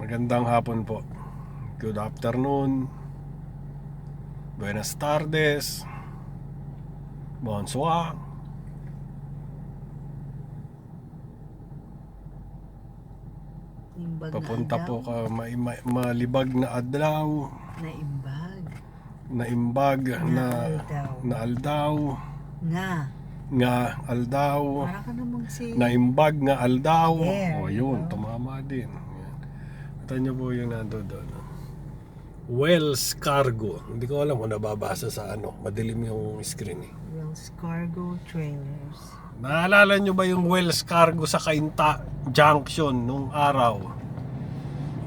Magandang hapon po. Good afternoon. Buenas tardes. Bonsoir. Imbag Papunta na po adlaw. malibag na adlaw. Naimbag. Naimbag Na aldaw. na aldaw. Nga aldaw. Para ka namang si... Naimbag nga aldaw. There O you yun, go. tumama din. Yan. Ito nyo po yung nando doon. Wells Cargo. Hindi ko alam kung nababasa sa ano. Madilim yung screen eh. Wells Cargo Trailers. Naalala nyo ba yung Wells Cargo sa Cainta Junction nung araw?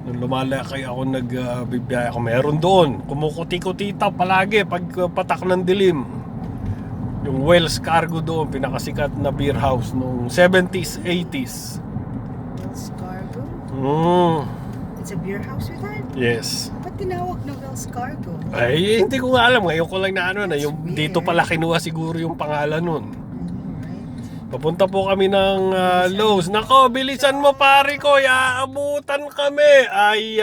Nung lumalakay ako, nagbibiyaya ako, meron doon. Kumukuti-kutita palagi pag patak ng dilim. Yung Wells Cargo doon, pinakasikat na beer house nung 70s, 80s. Wells Cargo? It's a beer house with that? Yes. Ba't tinawag na Wells Cargo? Ay, hindi ko nga alam. Ngayon ko lang na ano na. Yung That's dito weird. pala kinuha siguro yung pangalan nun. Right. Papunta po kami ng Lowe's. Nako, bilisan mo pare ko. Aabutan kami. Ay.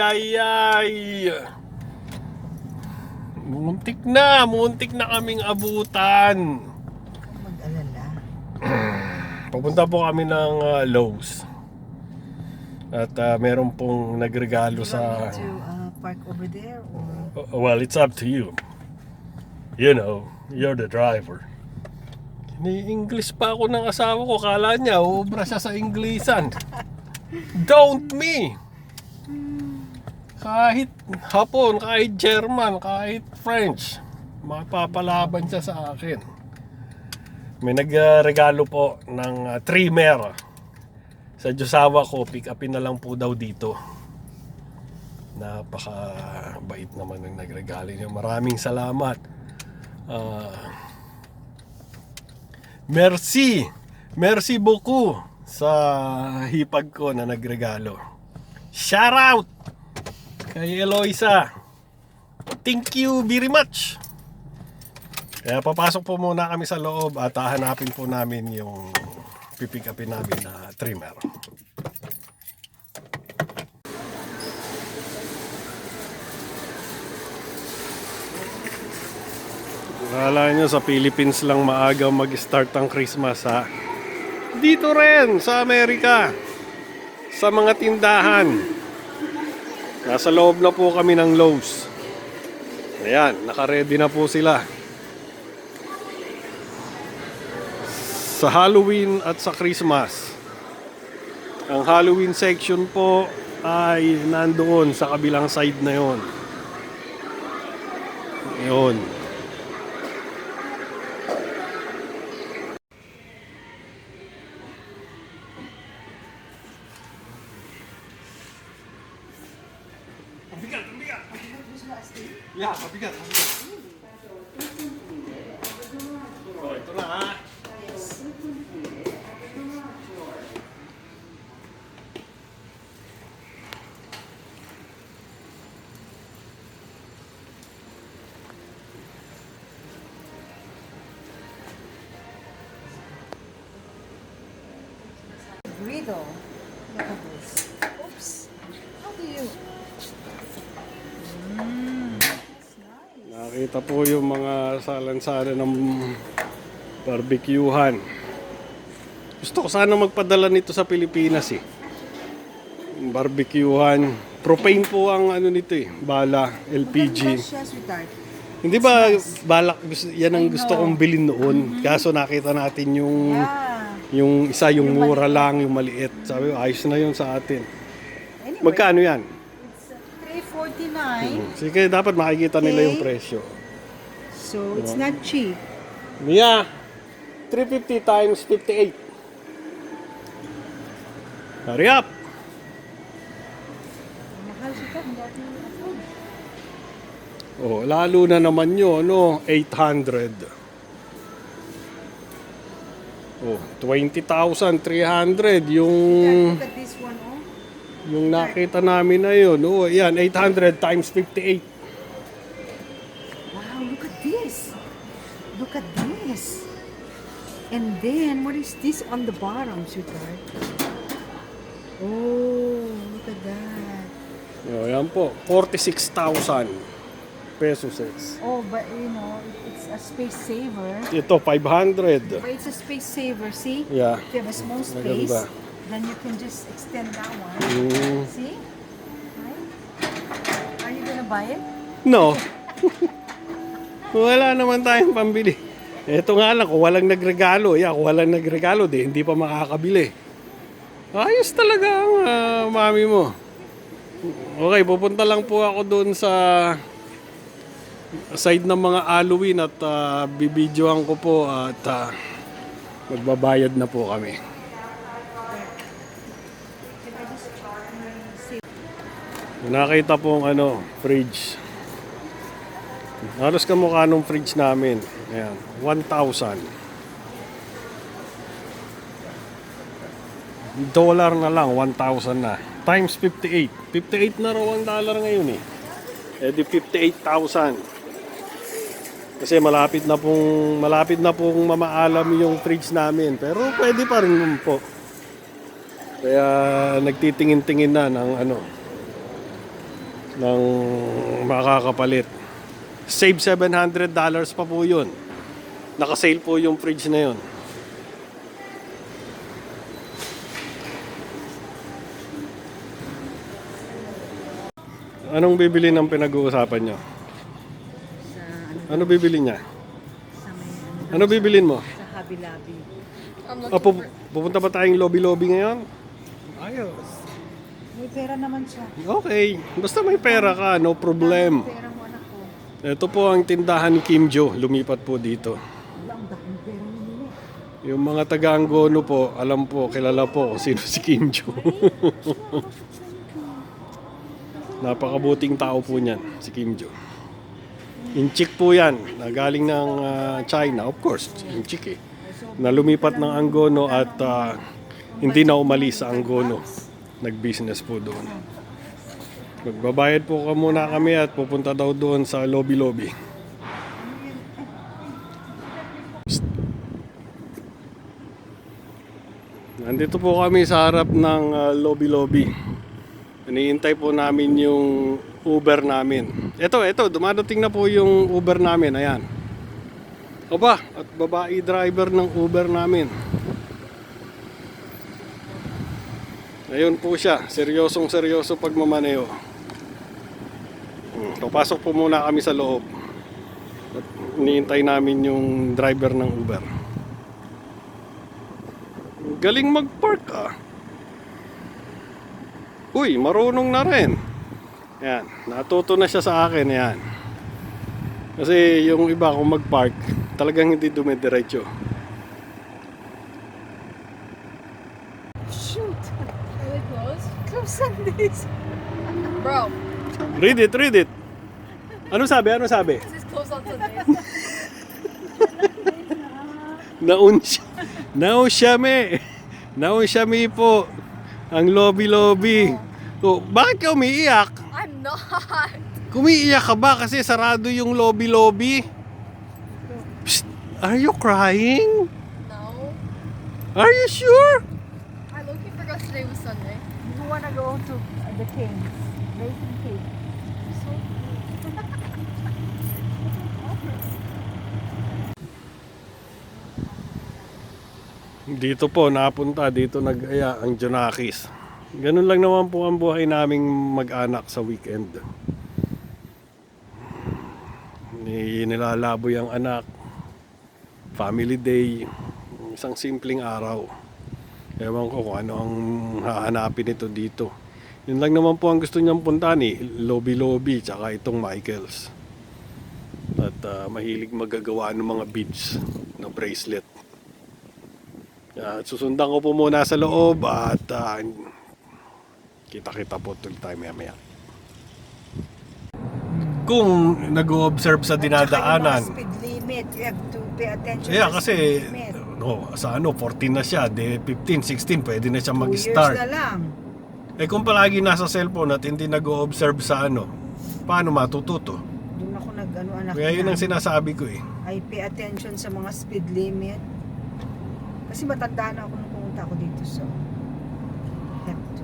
Muntik na kaming abutan. Mag-alala. Papunta po kami ng Lowe's. At meron pong nagregalo Do you want sa... me to park over there or... Well, it's up to you. You know, you're the driver. Ni-English pa ako ng asawa ko. Kala niya, ubra siya sa Inglesan. Don't me! Kahit Hapon, kahit German, kahit French, mapapalaban siya sa akin. May nagregalo po ng trimmer. Sa Diyosawa ko, pick upin na lang po daw dito. Napaka-bait naman ng nagregalo niya. Maraming salamat. Merci beaucoup sa hipag ko na nagregalo. Shout out kay Eloisa. Thank you very much. Kaya papasok po muna kami sa loob at hahanapin po namin yung pipick upin namin na trimmer. Akala nyo sa Philippines lang maaga mag-start ang Christmas ha? Dito rin sa Amerika, sa mga tindahan. Nasa loob na po kami ng Lowe's. Ayan, naka-ready na po sila sa Halloween at sa Christmas. Ang Halloween section po ay nandoon sa kabilang side na yon. Yun. Mabigat. Yeah, mabigat. Oh, ito na ha. Griddle. Look at this. Oops. How do you... That's nice. Nakita po yung mga salansana ng barbecuehan. Gusto ko sana magpadala nito sa Pilipinas eh. Yung barbecuehan. Propane po ang ano nito eh. Bala, LPG. Maganda siya, sweetheart. Hindi ba balak, yan ang gusto kong bilhin noon. Kaso nakita natin yung Yeah. yung isa, yung mura lang, yung maliit. Sabi ko, ayos na yun sa atin. Anyway, Magkano yan? it's $3.49. Sige, dapat makikita nila yung Okay. presyo. So, it's not cheap. Mia, 350 times 58. Hurry up! Mahal siya, hindi natin afford. Oh, lalo na naman yun, no? 800. Oh, 20,300 yung Look at this one, oh. yung nakita namin na yun. Oh, yan, 800 times 58. Wow, look at this. Look at this. And then, what is this on the bottom, sweetheart? Oh, look at that. O, yan po, 46,000 pesos. Oh, but you know, it's a space saver. Ito, 500. But it's a space saver, see? Yeah. If you have a small space, Maganda. then you can just extend that one. See? Right? Are you gonna buy it? No. Wala naman tayong pambili. Ito nga lang, kung walang nagregalo, kung walang nagregalo, hindi pa makakabili. Ayos talaga ang mami mo. Okay, pupunta lang po ako doon sa side ng mga Halloween at bibidyohan ko po at magbabayad na po kami. Nakita pong fridge. Halos kamukha nung fridge namin. Ayan, 1,000. Dollar na lang, 1,000 na. Times 58. 58 na raw ang dollar ngayon eh. Eh di 58,000. Kasi malapit na pong mamaalam yung fridge namin. Pero pwede pa rin po. Kaya nagtitingin-tingin na ng makakapalit. Save $700 pa po yun. Naka-sale po yung fridge na yun. Anong bibili ng pinag-uusapan nyo? Ano bibili niya? Ano bibilin mo? Sa Hobby Lobby. Pupunta ba tayong lobby-lobby ngayon? Ayos. May pera naman siya. Okay. Basta may pera ka, no problem. Pera mo anak ko. Ito po ang tindahan ni Kim Jo. Lumipat po dito. Wala, ang daming pera nila. Yung mga taga-Angono po, alam po, kilala po kung sino si Kim Jo. Napakabuting tao po niyan, si Kim Jo. Inchik po yan, na galing ng China, of course, Inchik eh. Na lumipat ng Angono at hindi na umalis sa Angono. Nag-business po doon. Magbabayad po muna kami at pupunta daw doon sa lobby-lobby. Nandito po kami sa harap ng lobby-lobby. Iniintay po namin yung Uber namin. Ito, dumadating na po yung Uber namin. Ayan. Aba, at babae driver ng Uber namin. Ayun po siya. Seryosong-seryoso pagmamaneo. Papasok po muna kami sa loob. At iniintay namin yung driver ng Uber. Galing mag-park ah. Uy, marunong na rin. Yan, natuto na siya sa akin, yan. Kasi yung iba kung mag-park, talagang hindi dumidiretso. Shoot! Are they closed? Close Sundays. Bro, Read it. Ano sabi? this is closed on Sundays. Naun siya po. Ang lobby-lobby. Oh, bakit ka umiiyak? I'm not. Kumiiyak ka ba kasi sarado yung lobby-lobby? Psst, are you crying? No. Are you sure? I low-key forgot today was Sunday. You wanna go to the Kings? Racing King. So Dito po, napunta. Dito nag-aya ang Jonakis. Ganun lang naman po ang buhay naming mag-anak sa weekend. Nilalaboy ang anak. Family day. Isang simpleng araw. Ewan ko kung ano ang hahanapin ito dito. Yun lang naman po ang gusto niyang puntahan eh. Lobby-lobby, tsaka itong Michaels. At mahilig magagawa ng mga beads na bracelet. Susundan ko po muna sa loob at kita-kita po tuloy tayo maya-maya. Kung nag-o-observe sa dinadaanan, speed limit, you have to pay attention yeah, to kasi speed limit. sa 14 na siya, 15, 16, pwede na siya 2 years mag-start. na lang. Eh kung palagi nasa cellphone at hindi nag-o-observe sa paano matututo? Doon ako anak Kaya yun na. ang sinasabi ko eh. I pay attention sa mga speed limit. Kasi matanda na ako nung pumunta ako dito, so have to.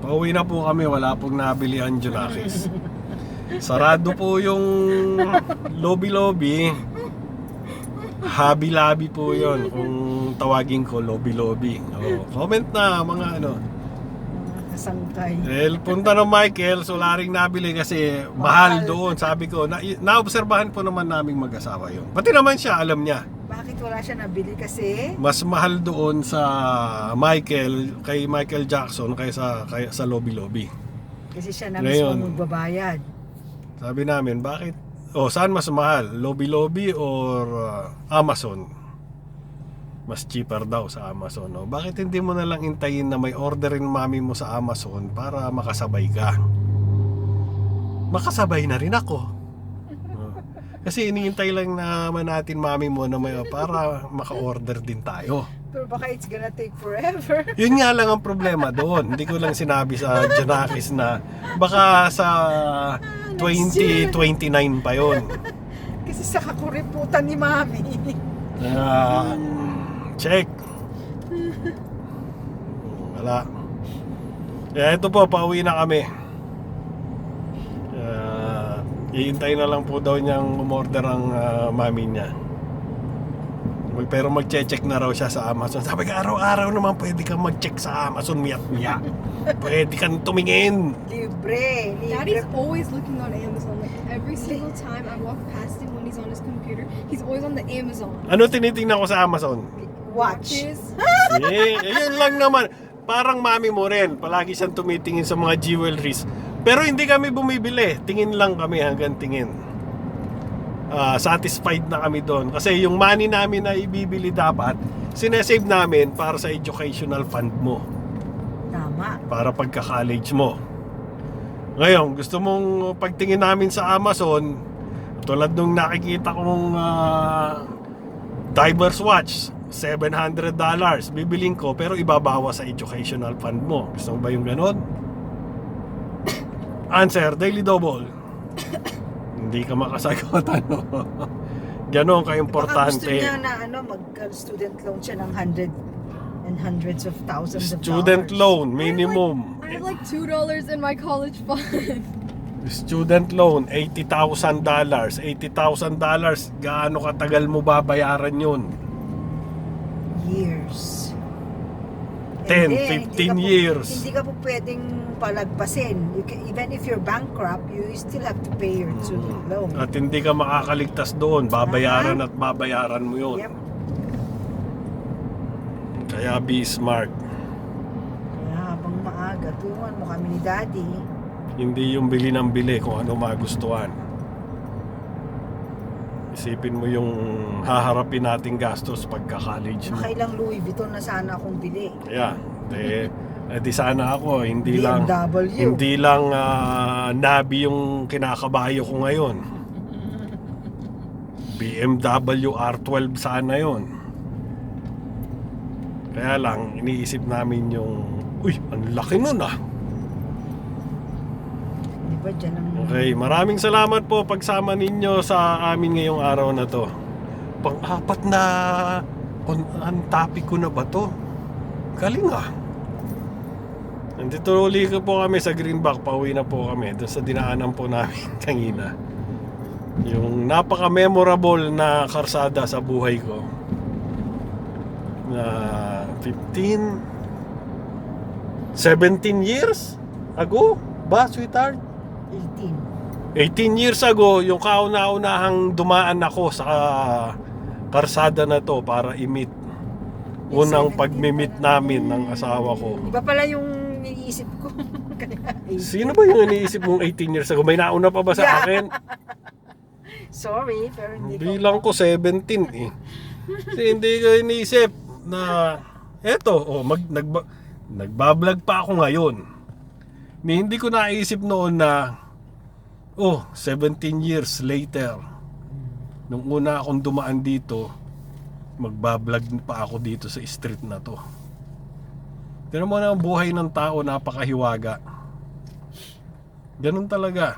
Pauwi na po kami, wala pong nabili ang Junakis. Sarado po yung lobby-lobby. Hobby-lobby po yon kung tawagin ko lobby-lobby. Oh, comment na mga ano. Kasangkay. Punta ng Michael, so wala ring nabili kasi mahal doon. Sabi ko, naobserbahan po naman naming mag-asawa yun. Pati naman siya, alam niya. Bakit wala siya nabili kasi? Mas mahal doon sa kay Michael Jackson kaysa sa lobby-lobby. Kasi siya na Ngayon. mismo magbabayad. Sabi namin, bakit? Saan mas mahal? Lobby-lobby or Amazon? Mas cheaper daw sa Amazon. No? Bakit hindi mo na lang intayin na may orderin mami mo sa Amazon para makasabay ka? Makasabay na rin ako. No? Kasi iniintay lang naman natin mami mo na may para maka-order din tayo. Pero baka it's gonna take forever. Yun nga lang ang problema doon. Hindi ko lang sinabi sa Junakis na baka sa 2029 pa yon. Kasi sa kakuriputan ni Mami. Check. Wala. Kaya ito po, pauwi na kami. Iintay na lang po daw niyang umorder ang mami niya. Pero mag-check na raw siya sa Amazon. Sabi ka, araw-araw naman pwede kang mag-check sa Amazon, miyak-miyak. Pwede kang tumingin. Libre. Daddy's always looking on Amazon. Like every single time I walk past him when he's on his computer, he's always on the Amazon. Ano tinitingnan ko sa Amazon? Watch. Watches. Yun lang naman. Parang mami mo rin. Palagi siyang tumitingin sa mga jewelries. Pero hindi kami bumibili. Tingin lang kami hanggang tingin. Satisfied na kami doon. Kasi yung money namin na ibibili dapat, sinesave namin para sa educational fund mo. Tama. Para pagka-college mo. Ngayon, gusto mong pagtingin namin sa Amazon, tulad nung nakikita kong diver's watch, $700. Bibiling ko pero ibabawa sa educational fund mo. Gusto mo ba yung ganon? Answer, Daily Double. Hindi ka makasagot, ano? Ganon Baka gusto ka-importante. niya na mag-student loan siya ng hundreds of thousands of Student dollars. loan, minimum. I have like $2 in my college fund. Student loan, $80,000. $80,000, gaano katagal mo babayaran yun? Years. 10, Hindi, 15 years. Hindi ka po pwedeng palagpasin. Even if you're bankrupt, you still have to pay your student loan. At hindi ka makakaligtas doon. Babayaran at babayaran mo yun. Yep. Kaya be smart. Kaya habang maaga, tulungan mo kami ni Daddy. Hindi yung bili ng bili kung ano magustuhan. Isipin mo yung haharapin nating gastos pagka-college mo. Makailang Louis Vuitton na sana akong bili. Kaya, di sana ako, hindi lang BMW. Nabi yung kinakabayo ko ngayon. BMW R12 sana yon. Kaya lang, iniisip namin yung, ang laki nun ah. Diba dyan ang... Okay, maraming salamat po pagsama ninyo sa amin ngayong araw na to. Pang-apat na ang topic ko na ba to? Galing ah. Nandito uli ko po kami sa Greenback. Pauwi na po kami doon sa dinaanan po namin kanina. Yung napaka-memorable na karsada sa buhay ko. Na 17 years ago ba, sweetheart? 18 years ago, yung kauna-unahang dumaan ako sa karsada na to para i-meet. Unang pag-meet namin ng asawa ko. Iba pala yung iniisip ko. Sino ba yung iniisip mong 18 years ago? May nauna pa ba sa akin? Sorry, pero hindi ko... Bilang ko 17 eh. Kasi hindi ko iniisip na eto, nagbablog pa ako ngayon. Hindi ko naisip noon na 17 years later, nung una akong dumaan dito, magbablog pa ako dito sa street na to. Tignan mo na ang buhay ng tao, napakahiwaga. Ganun talaga.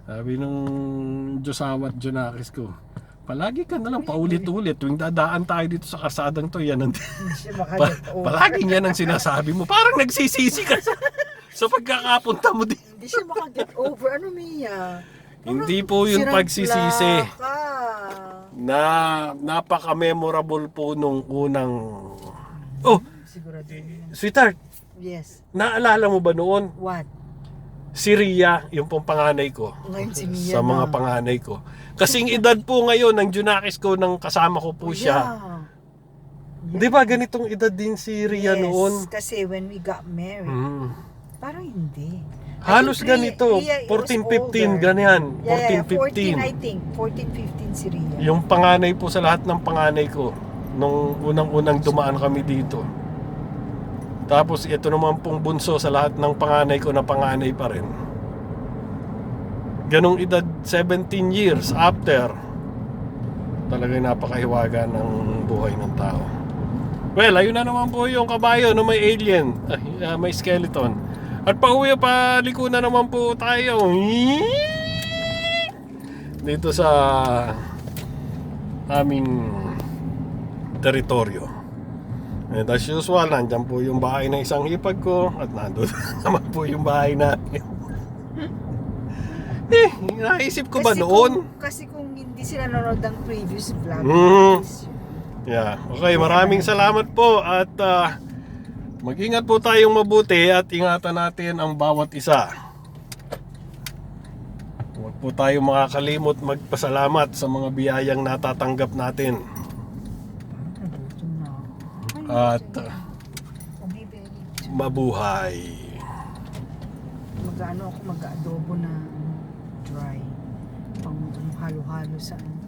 Sabi ng Diyos awat Junakis ko, Palagi ka na lang paulit-ulit. Tuwing dadaan tayo dito sa kasadang to, yan ang... Hindi siya makaget over. Palaging yan ang sinasabi mo. Parang nagsisisi ka sa pagkakapunta mo din. Hindi siya makaget over. Ano, Mia? Hindi po yung Sirang pagsisisi. plaka. Na napaka-memorable po nung unang... Oh, Sigurado. sweetheart, Yes. naalala mo ba noon? What? Si Ria, yung pong panganay ko. Ngayon si Mia Sa mga na. panganay ko. Kasing edad po ngayon ng Junakis ko nang kasama ko po siya. Yeah. Di ba ganitong edad din si Ria Yes, noon? kasi when we got married, Hmm. parang hindi. Halos I think ganito, Ria was 14-15, older. ganyan. Yeah, 14-15. 14, I think. 14-15 si Ria. Yung panganay po sa lahat ng panganay ko nung unang-unang dumaan kami dito. Tapos ito naman pong bunso sa lahat ng panganay ko na panganay pa rin. Ganong edad, 17 years after, talagang napakahiwaga ng buhay ng tao. Well, ayun na naman po yung kabayo na may alien, may skeleton. At pauwi pa, liko na naman po tayo dito sa aming teritoryo. And as usual, nandyan po yung bahay ng isang hipag ko at nandun naman po yung bahay namin. Naisip ko ba noon? Kasi kung hindi sila nanonood ng previous vlog. Yeah, okay, maraming salamat po at mag-ingat po tayong mabuti at ingatan natin ang bawat isa. Huwag po tayong makakalimot magpasalamat sa mga biyayang natatanggap natin. At mabuhay. Mag-ano ako, mag-adobo na dry. Pang halo-halo sa ano.